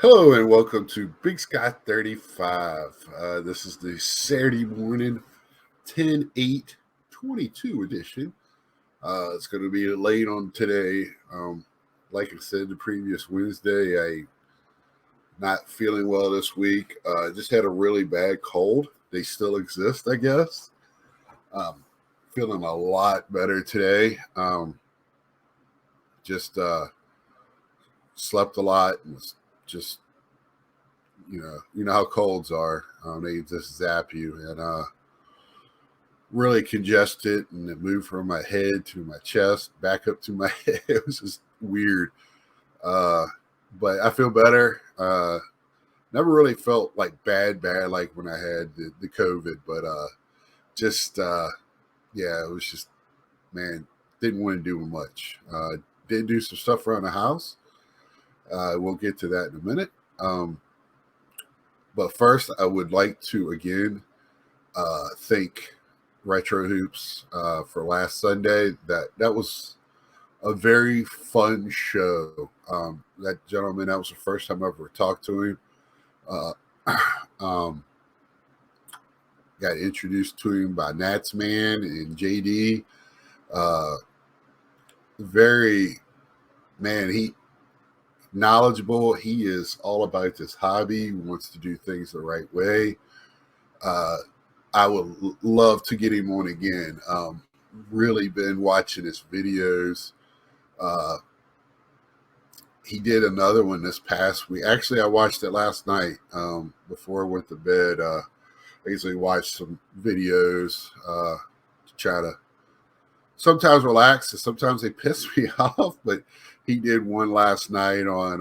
Hello and welcome to Big Sky 35. This is the Saturday morning 10/8/22 edition. It's going to be late on today. Like I said, the previous Wednesday, I not feeling well this week. Just had a really bad cold. They still exist, I guess. Um, Feeling a lot better today. Just slept a lot and was just you know how colds are. They just zap you and really congested, and it moved from my head to my chest, back up to my head. It was just weird. Uh, but I feel better. Never really felt like bad like when I had the COVID, but just yeah, it was just man, didn't want to do much. Did do some stuff around the house. We'll get to that in a minute. But first, I would like to again thank Retro Hoops for last Sunday. That was a very fun show. That gentleman, that was the first time I ever talked to him. Uh, um, got introduced to him by Nats Man and JD. Uh, very he knowledgeable. He is all about this hobby. He wants to do things the right way. I would love to get him on again. Really been watching his videos. Uh, he did another one this past week. Actually, I watched it last night before I went to bed. I usually watch some videos to try to sometimes relax, and sometimes they piss me off. But he did one last night on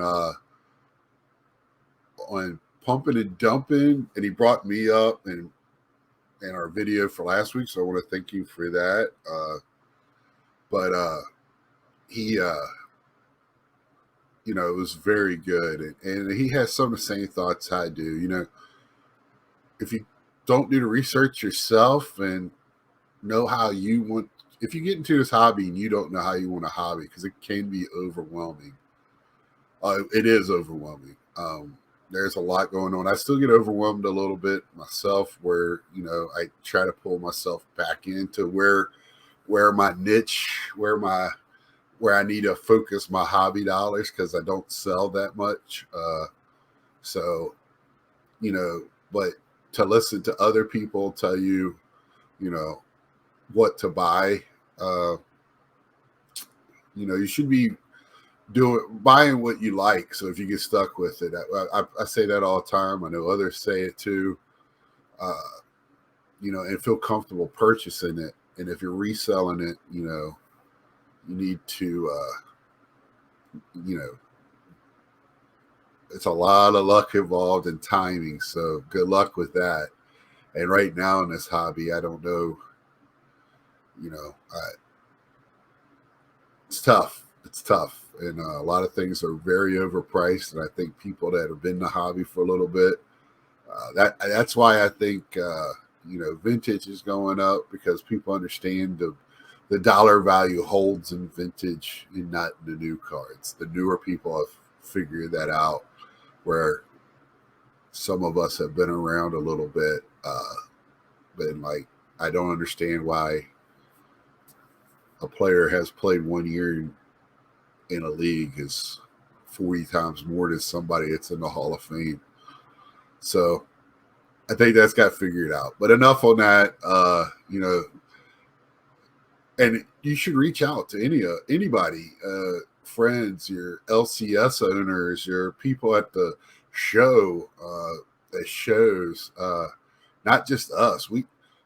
pumping and dumping, and he brought me up and our video for last week, so I want to thank you for that. But he, it was very good, and he has some of the same thoughts I do. If you don't do the research yourself and know how you want, if you get into this hobby and you don't know how you want a hobby, because it can be overwhelming. It is overwhelming. There's a lot going on. I still get overwhelmed a little bit myself where, I try to pull myself back into where my niche, where I need to focus my hobby dollars, because I don't sell that much. So, but to listen to other people tell you, what to buy, you should be buying what you like. So if you get stuck with it, I say that all the time. I know others say it too. And feel comfortable purchasing it. And if you're reselling it, you need to, it's a lot of luck involved in timing. So good luck with that. And right now in this hobby, I don't know, it's tough. It's tough. And a lot of things are very overpriced. And I think people that have been in the hobby for a little bit, that's why I think, vintage is going up, because people understand the dollar value holds in vintage and not the new cards. The newer people have figured that out, where some of us have been around a little bit. But I don't understand why a player has played 1 year in a league is 40 times more than somebody that's in the Hall of Fame. So I think that's got figured out. But enough on that. And you should reach out to anybody, friends, your LCS owners, your people at the show, at shows, not just us.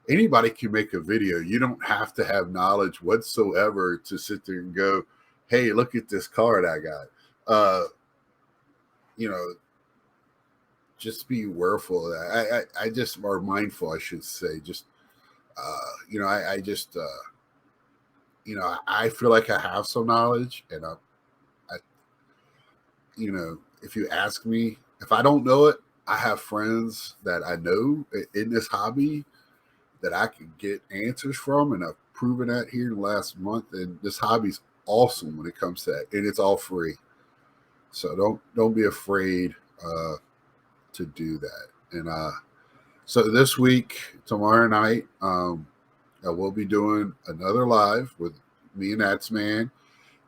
Anybody can make a video. You don't have to have knowledge whatsoever to sit there and go, hey, look at this card I got. Just be awareful. I just are mindful, I should say. Just, I feel like I have some knowledge, and if you ask me, if I don't know it, I have friends that I know in this hobby that I can get answers from, and I've proven that here in the last month. And this hobby's awesome when it comes to that, and it's all free. So don't be afraid to do that. And so this week, tomorrow night, I will be doing another live with me and That's Man.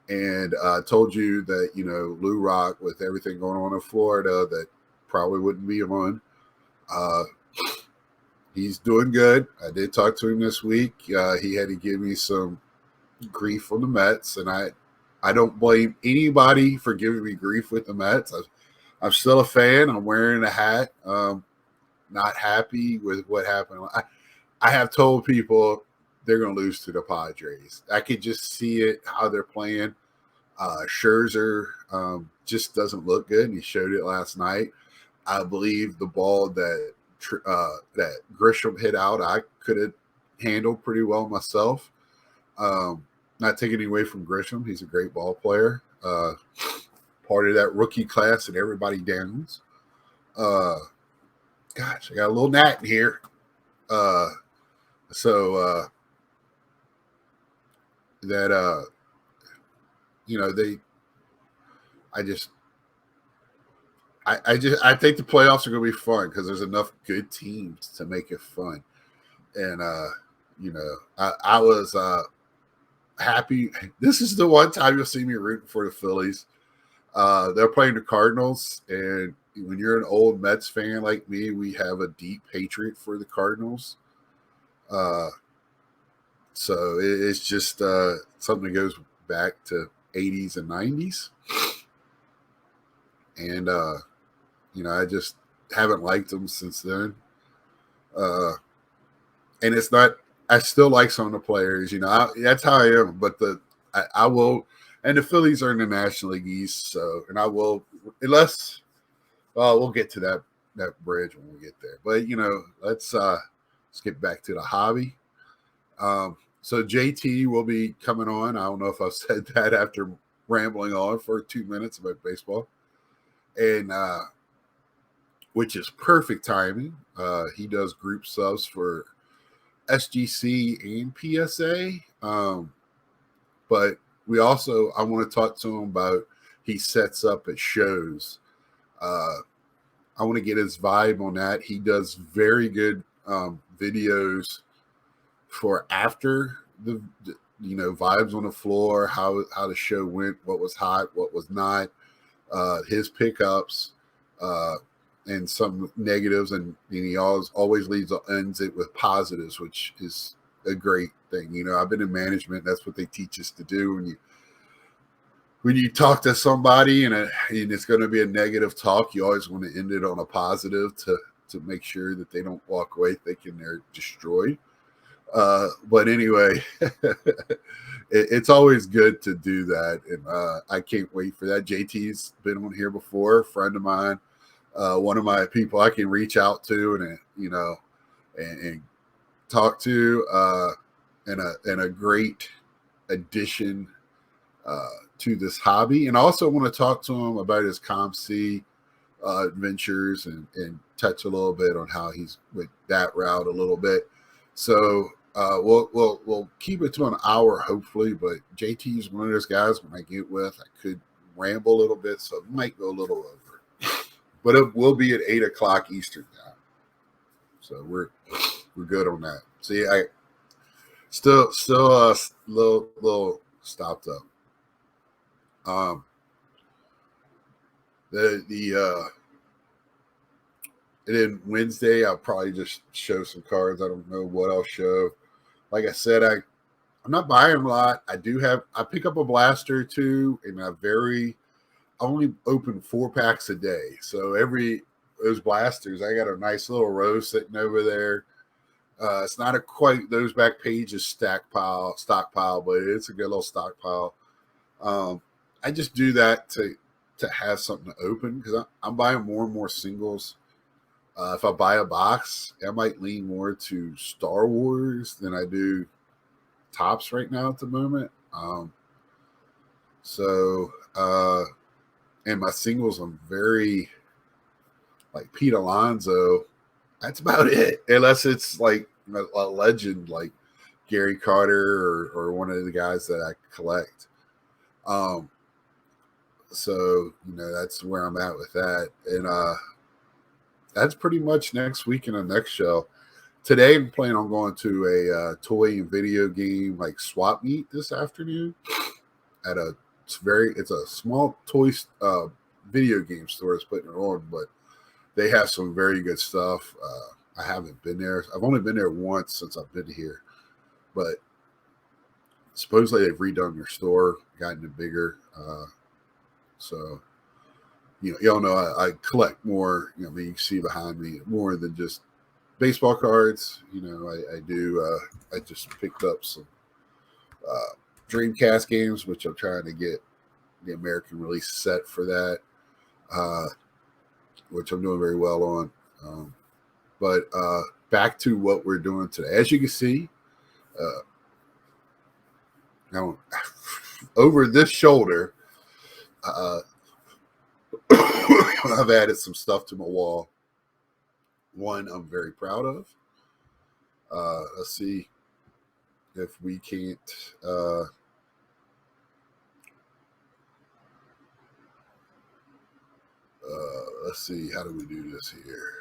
And I told you that, Lou Rock, with everything going on in Florida, that probably wouldn't be on. He's doing good. I did talk to him this week. He had to give me some grief from the Mets, and I don't blame anybody for giving me grief with the Mets. I'm still a fan. I'm wearing a hat. Not happy with what happened. I have told people they're going to lose to the Padres. I could just see it, how they're playing. Scherzer just doesn't look good, and he showed it last night. I believe the ball that Grisham hit out, I could have handled pretty well myself. Not taking any away from Grisham. He's a great ball player. Part of that rookie class and everybody downs. Gosh, I got a little gnat in here. I think the playoffs are going to be fun because there's enough good teams to make it fun. And, I was happy. This is the one time you'll see me rooting for the Phillies. They're playing the Cardinals, and when you're an old Mets fan like me, we have a deep hatred for the Cardinals. So it's just something that goes back to 80s and 90s. And, I just haven't liked them since then. And it's not, I still like some of the players, that's how I am. But I will, and the Phillies are in the National League East, so, and I will, unless, we'll get to that bridge when we get there. But, let's get back to the hobby. So JT will be coming on. I don't know if I've said that after rambling on for 2 minutes about baseball. And, which is perfect timing. He does group subs for SGC and PSA. But I want to talk to him about, he sets up at shows. I want to get his vibe on that. He does very good videos for after the vibes on the floor, how the show went, what was hot, what was not, his pickups, and some negatives, and he always ends it with positives, which is a great thing. I've been in management. That's what they teach us to do. When you talk to somebody and it's going to be a negative talk, you always want to end it on a positive to make sure that they don't walk away thinking they're destroyed. But anyway, it's always good to do that. And I can't wait for that. JT's been on here before, a friend of mine, one of my people I can reach out to and talk to, and a great addition to this hobby. And I also want to talk to him about his ComC adventures and touch a little bit on how he's with that route a little bit. So we'll keep it to an hour, hopefully. But JT is one of those guys when I get with, I could ramble a little bit, so it might go a little over. But it will be at 8:00 Eastern time, so we're good on that. See, I still little stopped up. And then Wednesday I'll probably just show some cards. I don't know what I'll show. Like I said, I'm not buying a lot. I pick up a blaster or two, and I only open 4 packs a day. So those blasters, I got a nice little row sitting over there. It's not quite those back pages stockpile, but it's a good little stockpile. I just do that to have something to open because I'm buying more and more singles. If I buy a box, I might lean more to Star Wars than I do Topps right now at the moment. And my singles, I'm very like Pete Alonso. That's about it, unless it's like a legend like Gary Carter or one of the guys that I collect. So, that's where I'm at with that. And that's pretty much next week in the next show. Today, I'm planning on going to a toy and video game like swap meet this afternoon at it's a small toy video game store that's putting it on, but they have some very good stuff. I haven't been there. I've only been there once since I've been here, but supposedly they've redone their store, gotten it bigger. So, y'all know I collect more. You can see behind me more than just baseball cards. I do. I just picked up some Dreamcast games, which I'm trying to get the American release set for that, which I'm doing very well on. But back to what we're doing today. As you can see, now over this shoulder, I've added some stuff to my wall. One I'm very proud of. Let's see if we can't. Let's see, how do we do this here?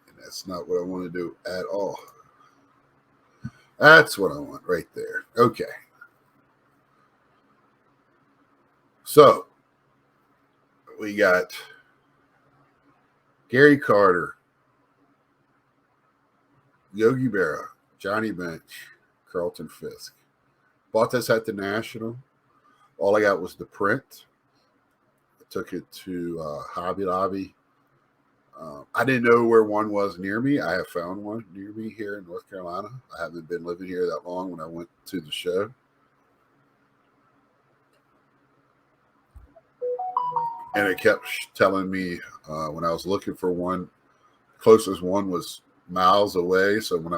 And that's not what I want to do at all. That's what I want right there. Okay. So we got Gary Carter, Yogi Berra, Johnny Bench, Carlton Fisk. Bought this at the National. All I got was the print. I took it to Hobby Lobby. I didn't know where one was near me. I have found one near me here in North Carolina. I haven't been living here that long when I went to the show. And it kept telling me when I was looking for one, closest one was miles away. So when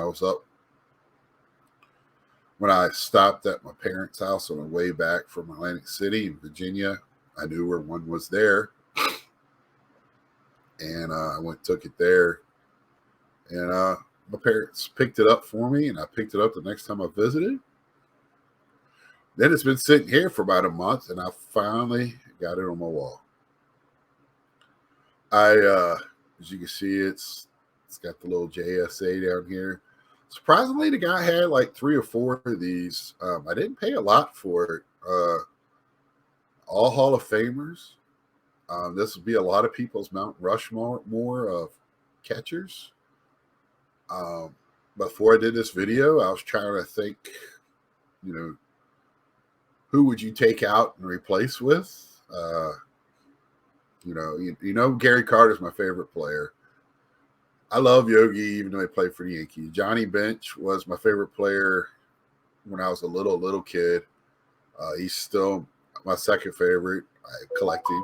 I stopped at my parents' house on the way back from Atlantic City in Virginia, I knew where one was there. And I went and took it there. And my parents picked it up for me, and I picked it up the next time I visited. Then it's been sitting here for about a month, and I finally got it on my wall. As you can see, it's got the little JSA down here. Surprisingly, the guy had like 3 or 4 of these. I didn't pay a lot for it. All Hall of Famers. This would be a lot of people's Mount Rushmore of catchers. Before I did this video, I was trying to think, who would you take out and replace with? Gary Carter's my favorite player. I love Yogi, even though he played for the Yankees. Johnny Bench was my favorite player when I was a little kid. He's still my second favorite. I collect him.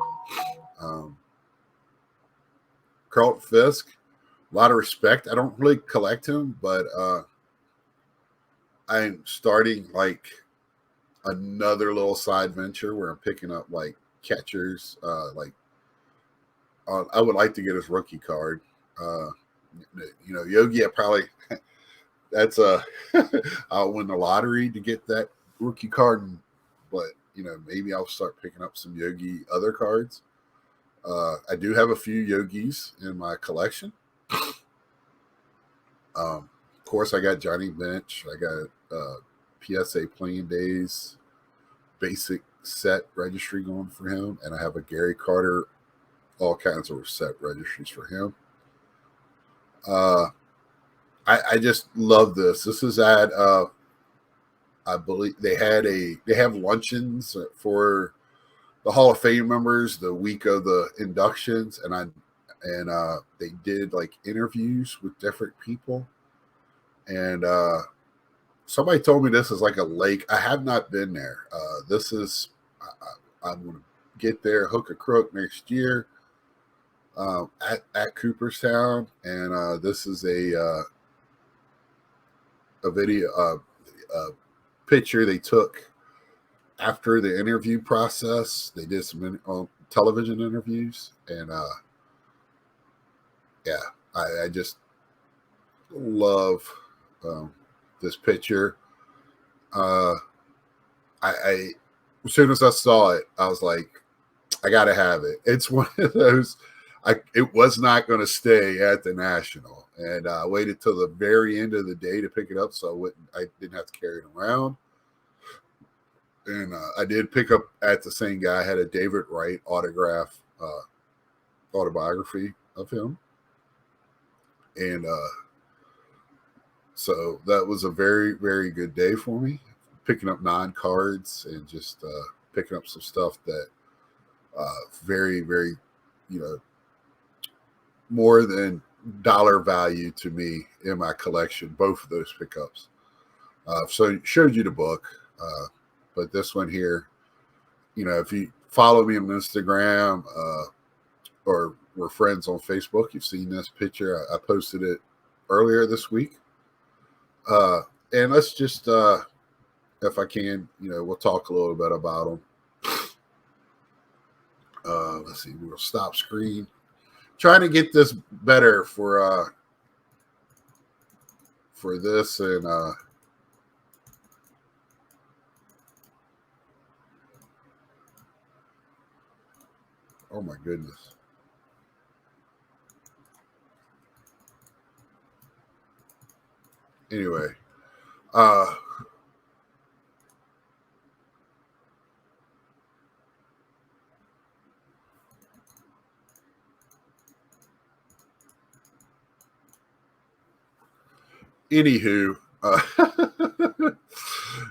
Carlton Fisk, a lot of respect. I don't really collect him, but I'm starting like another little side venture where I'm picking up like catchers. I would like to get his rookie card. Yogi, I probably that's I'll win the lottery to get that rookie card, but maybe I'll start picking up some Yogi other cards. I do have a few Yogis in my collection. Of course, I got Johnny Bench. I got PSA Playing Days basic set registry going for him, and I have a Gary Carter, all kinds of set registries for him. I just love this. This is at I believe they have luncheons for the Hall of Fame members the week of the inductions, and they did like interviews with different people, and somebody told me this is like a lake. I have not been there. I'm going to get there hook or crook next year at Cooperstown, and this is a video picture they took after the interview process. They did some television interviews, and I just love this picture. I as soon as I saw it, I was like, I gotta have it. It's one of those. It was not going to stay at the National, and I waited till the very end of the day to pick it up, so I didn't have to carry it around. And I did pick up at the same guy. I had a David Wright autobiography of him, and so that was a very, very good day for me. Picking up 9 cards and just picking up some stuff that very, very, you know, more than dollar value to me in my collection. Both of those pickups. So showed you the book, but this one here, you know, if you follow me on Instagram or we're friends on Facebook, you've seen this picture. I posted it earlier this week. And let's just, if I can, you know, we'll talk a little bit about them. Let's see, we'll stop screen. Trying to get this better for this, and oh my goodness. Anyway, anywho,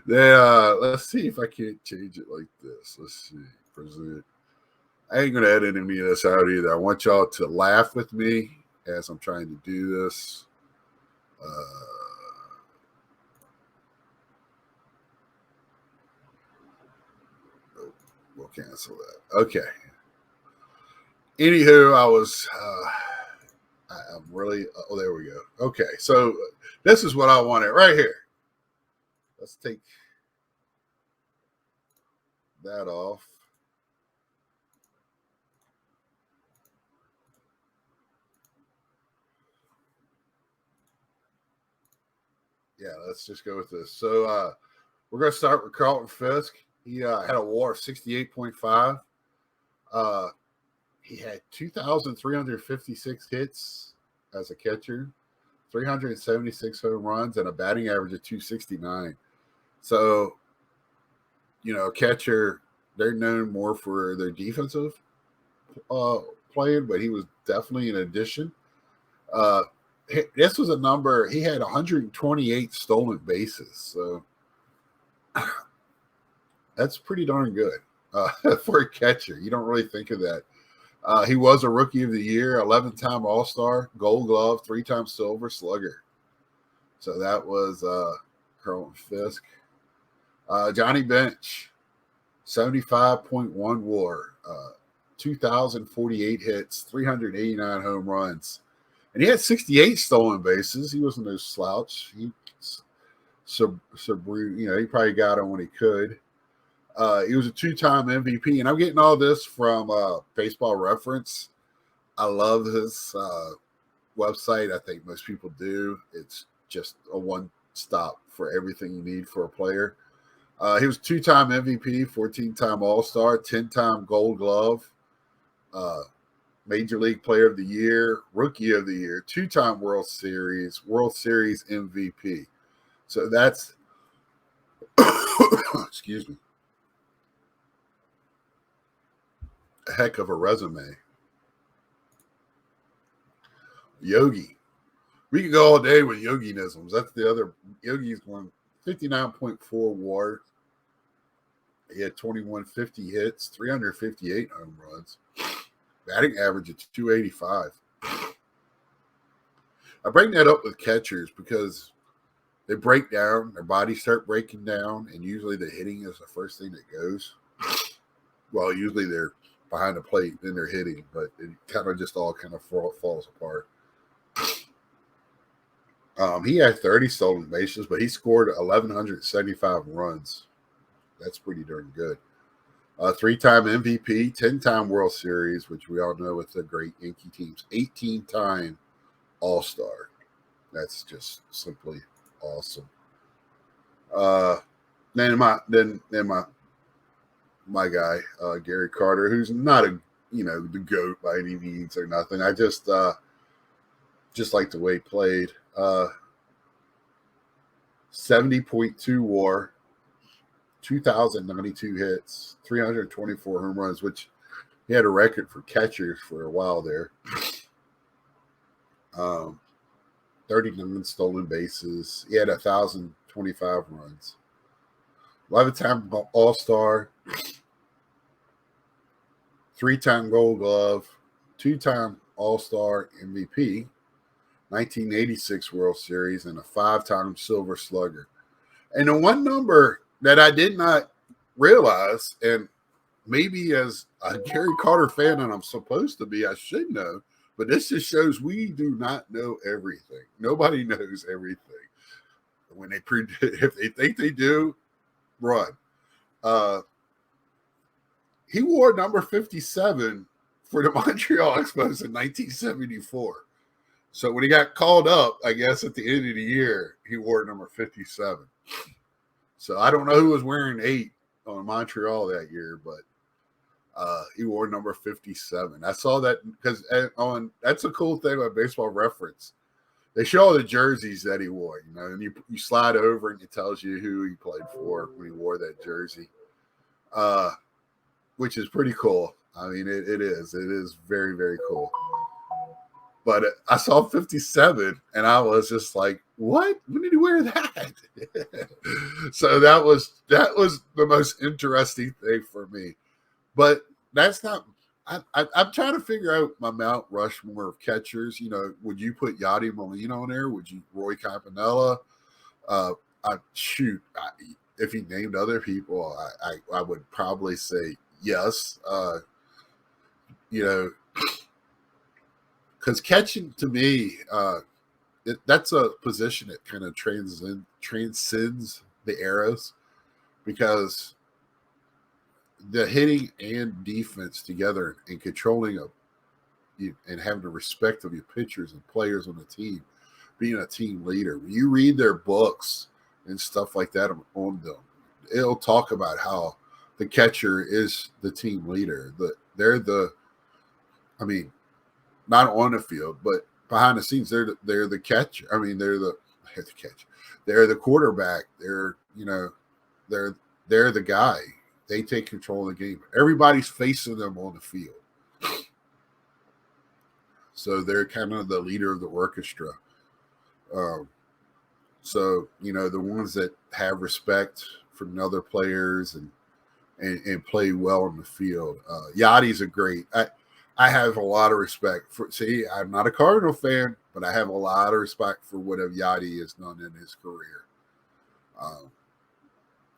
let's see if I can't change it like this. Let's see. Present. I ain't gonna edit any of this out either. I want y'all to laugh with me as I'm trying to do this. We'll cancel that. Okay. Anywho, I'm really, oh, there we go. Okay. So this is what I wanted right here. Let's take that off. Yeah, let's just go with this. So we're going to start with Carlton Fisk. He had a WAR of 68.5. He had 2,356 hits as a catcher, 376 home runs, and a batting average of 269. So, you know, catcher, they're known more for their defensive playing, but he was definitely an addition. This was a number, he had 128 stolen bases. So that's pretty darn good for a catcher. You don't really think of that. He was a Rookie of the Year, 11-time All-Star, Gold Glove, 3-time Silver Slugger. So that was Carlton Fisk. Johnny Bench, 75.1 WAR, 2,048 hits, 389 home runs. And he had 68 stolen bases. He wasn't no slouch. He probably got him when he could. He was a 2-time MVP, and I'm getting all this from Baseball Reference. I love his website. I think most people do. It's just a one-stop for everything you need for a player. He was 2-time MVP, 14-time All-Star, 10-time Gold Glove, Major League Player of the Year, Rookie of the Year, 2-time World Series MVP. So that's excuse me, a heck of a resume. Yogi. We could go all day with Yoginisms. That's the other. Yogi's going 59.4 WAR. He had 2,150 hits, 358 home runs, batting average of 285. I bring that up with catchers because they break down, their bodies start breaking down, and usually the hitting is the first thing that goes. Well, usually they're behind the plate, then they're hitting, but it kind of just all kind of falls apart. He had 30 stolen bases, but he scored 1,175 runs. That's pretty darn good. 3-time MVP, 10-time World Series, which we all know with the great Yankee teams, 18-time All-Star. That's just simply awesome. Then my guy, Gary Carter, who's not the GOAT by any means or nothing. I just like the way he played. 70.2 WAR, 2,092 hits, 324 home runs, which he had a record for catchers for a while there. 39 stolen bases. He had 1,025 runs. 11-time All-Star, 3-time Gold Glove, 2-time All-Star MVP, 1986 World Series, and a 5-time Silver Slugger. And the one number that I did not realize, and maybe as a Gary Carter fan, and I'm supposed to be, I should know, but this just shows we do not know everything. Nobody knows everything. When if they think they do, run. He wore number 57 for the Montreal Expos in 1974. So when he got called up, I guess at the end of the year, he wore number 57. So I don't know who was wearing 8 on Montreal that year, but he wore number 57. I saw that because that's a cool thing about Baseball Reference. They show all the jerseys that he wore, and you slide over and it tells you who he played for when he wore that jersey, which is pretty cool. I mean, it is very, very cool. But I saw 57 and I was just like, what? When did he wear that? So that was the most interesting thing for me. But that's not I'm trying to figure out my Mount Rushmore of catchers. Would you put Yadi Molina on there? Would you Roy Campanella? If he named other people, I would probably say yes. Because catching to me, that's a position that kind of transcends the eras, because the hitting and defense together and controlling and having the respect of your pitchers and players on the team, being a team leader. When you read their books and stuff like that on them, it'll talk about how the catcher is the team leader. Not on the field, but behind the scenes, they're the catcher. I mean, they're the catcher. They're the quarterback. They're the guy. They take control of the game. Everybody's facing them on the field. So they're kind of the leader of the orchestra. So, the ones that have respect for the other players and play well in the field. Yadi's a great. I have a lot of respect for. See, I'm not a Cardinal fan, but I have a lot of respect for what Yadi has done in his career,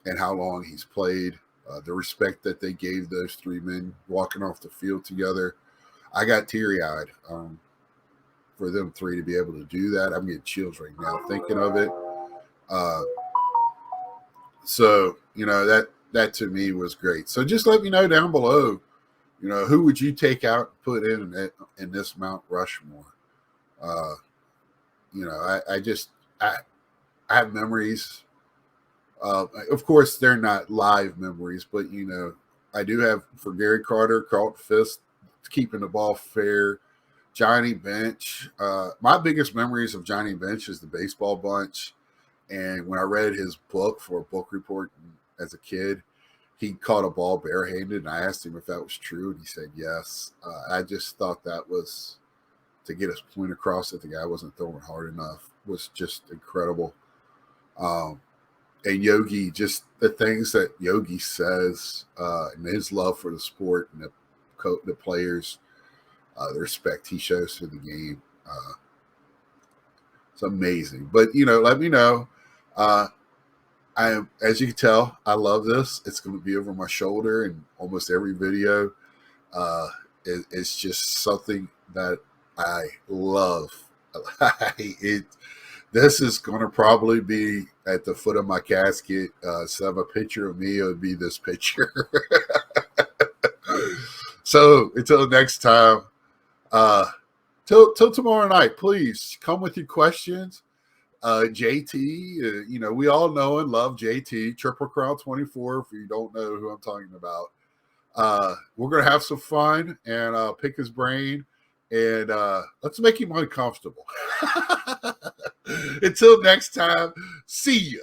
and how long he's played. The respect that they gave those 3 men walking off the field together. I got teary-eyed for them 3 to be able to do that. I'm getting chills right now thinking of it. So, that to me was great. So just let me know down below, who would you take out and put in this Mount Rushmore? I have memories. Of course, they're not live memories, but I do have for Gary Carter, Carlton Fisk, keeping the ball fair, Johnny Bench. My biggest memories of Johnny Bench is the baseball bunch, and when I read his book for a book report as a kid, he caught a ball barehanded, and I asked him if that was true, and he said yes. I just thought that was to get his point across that the guy wasn't throwing hard enough was just incredible. And Yogi, just the things that Yogi says, and his love for the sport and the players, the respect he shows to the game. It's amazing. But, let me know. As you can tell, I love this. It's going to be over my shoulder in almost every video. It's just something that I love. This is going to probably be at the foot of my casket. Instead of a picture of me, it would be this picture. So until next time, till tomorrow night, please come with your questions. JT, we all know and love JT, Triple Crown 24, if you don't know who I'm talking about. We're going to have some fun and pick his brain, and let's make him uncomfortable. Until next time, see ya.